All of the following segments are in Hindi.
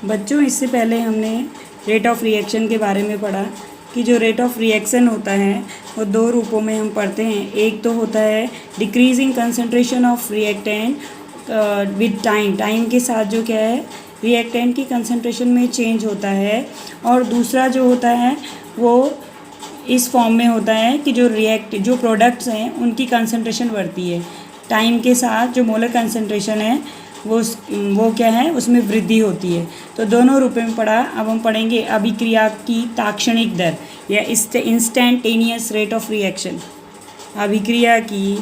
बच्चों, इससे पहले हमने रेट ऑफ रिएक्शन के बारे में पढ़ा कि जो रेट ऑफ रिएक्शन होता है वो दो रूपों में हम पढ़ते हैं। एक तो होता है decreasing concentration of reactant with time के साथ जो क्या है रिएक्टेंट की कंसंट्रेशन में चेंज होता है, और दूसरा जो होता है वो इस फॉर्म में होता है कि जो प्रोडक्ट्स हैं उनकी कंसंट्रेशन बढ़ती है टाइम के साथ। जो मोलर कंसंट्रेशन है वो क्या है, उसमें वृद्धि होती है। तो दोनों रूपों में पढ़ा। अब हम पढ़ेंगे अभिक्रिया की ताक्षणिक दर या इंस्टेंटेनियस रेट ऑफ रिएक्शन। अभिक्रिया की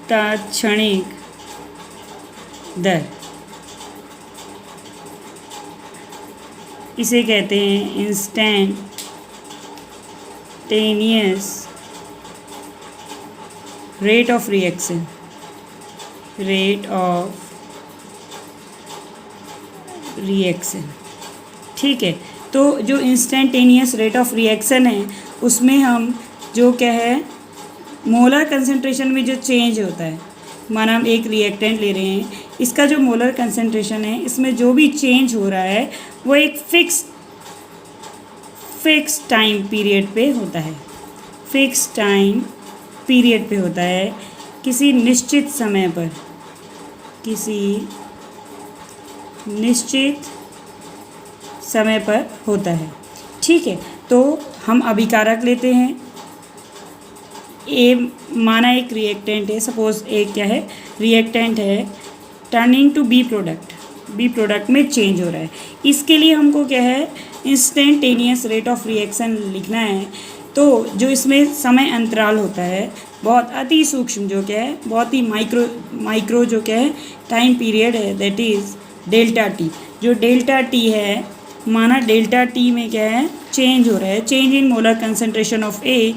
ताक्षणिक दर, इसे कहते हैं इंस्टेंटेनियस रेट ऑफ रिएक्शन। ठीक है। तो जो इंस्टेंटेनियस रेट ऑफ रिएक्शन है उसमें हम जो क्या है मोलर कंसंट्रेशन में जो चेंज होता है, माना हम एक रिएक्टेंट ले रहे हैं, इसका जो मोलर कंसंट्रेशन है इसमें जो भी चेंज हो रहा है वो एक फिक्स टाइम पीरियड पे होता है। फिक्स टाइम पीरियड पे होता है, किसी निश्चित समय पर, होता है। ठीक है। तो हम अभिकारक लेते हैं। ए माना एक रिएक्टेंट है, सपोज एक क्या है रिएक्टेंट है टर्निंग टू बी प्रोडक्ट में चेंज हो रहा है। इसके लिए हमको क्या है इंस्टेंटेनियस रेट ऑफ रिएक्शन लिखना है। तो जो इसमें समय अंतराल होता है बहुत अति सूक्ष्म, जो क्या है बहुत ही माइक्रो जो क्या है टाइम पीरियड है, दैट इज़ डेल्टा टी। जो डेल्टा टी है, माना डेल्टा टी में क्या है चेंज हो रहा है, change in molar concentration of A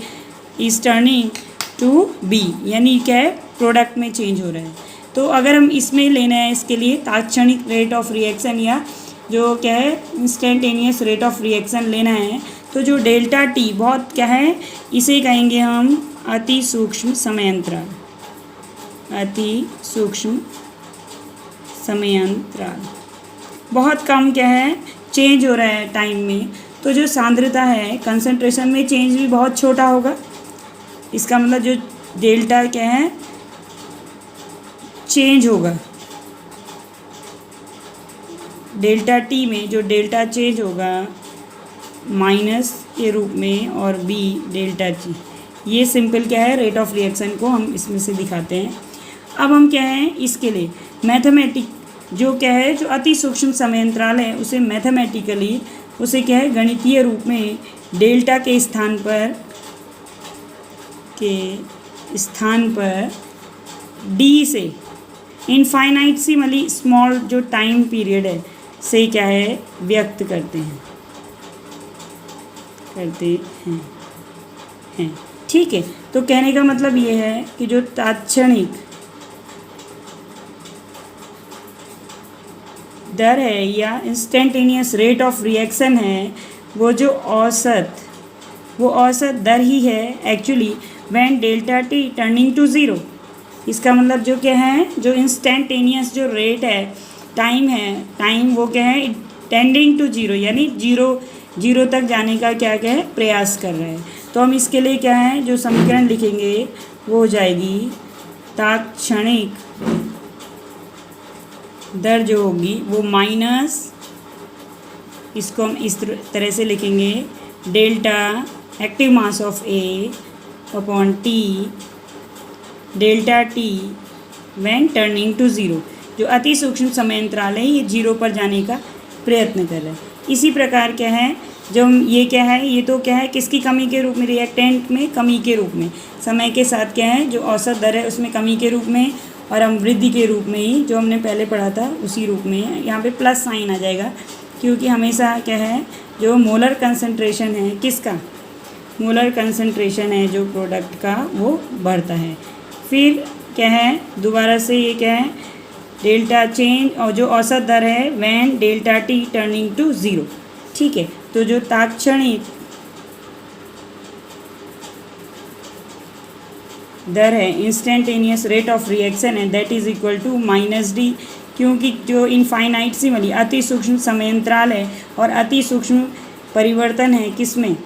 is turning to B, यानी क्या है प्रोडक्ट में चेंज हो रहा है। तो अगर हम इसमें लेना है इसके लिए ताक्षणिक रेट ऑफ रिएक्शन या जो क्या है इंस्टेंटेनियस रेट ऑफ रिएक्शन लेना है, तो जो डेल्टा टी बहुत क्या है इसे कहेंगे हम अति सूक्ष्म समय अंतराल। बहुत कम क्या है चेंज हो रहा है टाइम में, तो जो सांद्रता है कंसंट्रेशन में चेंज भी बहुत छोटा होगा। इसका मतलब जो डेल्टा क्या है चेंज होगा, डेल्टा टी में जो डेल्टा चेंज होगा माइनस के रूप में और बी डेल्टा टी। ये सिंपल क्या है रेट ऑफ रिएक्शन को हम इसमें से दिखाते हैं। अब हम क्या है इसके लिए मैथमेटिक जो क्या है जो अति सूक्ष्म समय अंतराल है उसे मैथमेटिकली उसे क्या है गणितीय रूप में डेल्टा के स्थान पर डी से इनफाइनाइटली स्मॉल जो टाइम पीरियड है से क्या है व्यक्त करते हैं। ठीक है। तो कहने का मतलब ये है कि जो ताक्षणिक दर है या इंस्टेंटेनियस रेट ऑफ रिएक्शन है वो औसत दर ही है actually when delta T turning to zero. इसका मतलब जो क्या है जो इंस्टेंटेनियस जो रेट है टाइम वो क्या है टेंडिंग टू ज़ीरो, यानी जीरो तक जाने का क्या है प्रयास कर रहे हैं। तो हम इसके लिए क्या है जो समीकरण लिखेंगे वो हो जाएगी ताक्षणिक दर जो होगी वो माइनस, इसको हम इस तरह से लिखेंगे delta active mass of A upon T delta T when turning to zero. जो अति सूक्ष्म समय अंतराल है ये जीरो पर जाने का प्रयत्न कर रहा है। इसी प्रकार क्या है जो ये क्या है ये तो क्या है किसकी कमी के रूप में रिएक्टेंट में कमी के रूप में, समय के साथ क्या है जो औसत दर है उसमें कमी के रूप में, और हम वृद्धि के रूप में ही जो हमने पहले पढ़ा था उसी रूप में यहाँ पे प्लस साइन आ जाएगा, क्योंकि हमेशा क्या है जो मोलर कंसंट्रेशन है किसका मोलर कंसंट्रेशन है जो प्रोडक्ट का वो बढ़ता है। फिर क्या है दोबारा से ये क्या है डेल्टा चेंज और जो औसत दर है when delta T turning to zero. ठीक है। तो जो ताक्षणिक दर है, इंस्टेंटेनियस रेट ऑफ रिएक्शन है, that is equal to -d, क्योंकि जो इनफाइनाइटसिमली अति सूक्ष्म समयांतराल है और अति सूक्ष्म परिवर्तन है किसमें,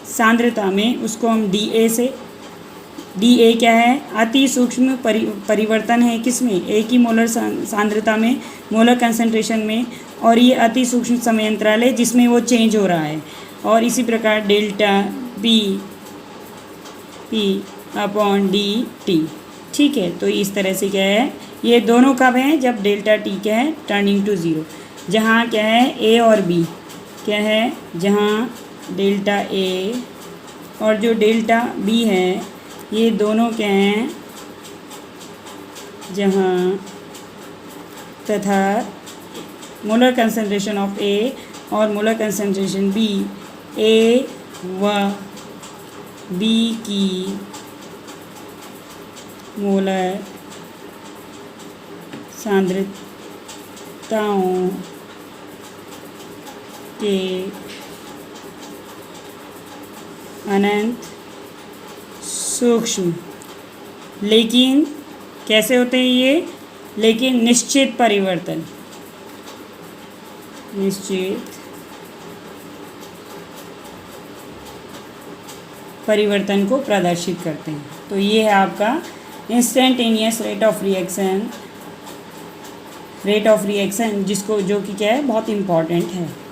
सांद्रता में, उसको हम dA क्या है, अति सूक्ष्म परिवर्तन है किसमें, एक ही मोलर सांद्रता में, मोलर कंसंट्रेशन में, और ये अति सूक्ष्म समयांतराल है जिसमें वो चेंज हो रहा है। और इसी प्रकार डेल्टा P अपॉन dt, ठीक है। तो इस तरह से क्या है, ये दोनों कब हैं, जब डेल्टा T क्या है, टर्निंग टू ज़ीरो, जहाँ क्या है A और B क्या है, जहाँ डेल्टा A और जो डेल्टा B है ये दोनों क्या हैं, जहाँ तथा मोलर कंसंट्रेशन ऑफ A और मोलर कंसंट्रेशन B, A व B की मोलर सांद्रताओं के अनंत सूक्ष्म, लेकिन कैसे होते हैं ये, लेकिन निश्चित परिवर्तन, निश्चित परिवर्तन को प्रदर्शित करते हैं। तो ये है आपका इंस्टेंटेनियस रेट ऑफ रिएक्शन, जिसको जो कि क्या है, बहुत इम्पॉर्टेंट है।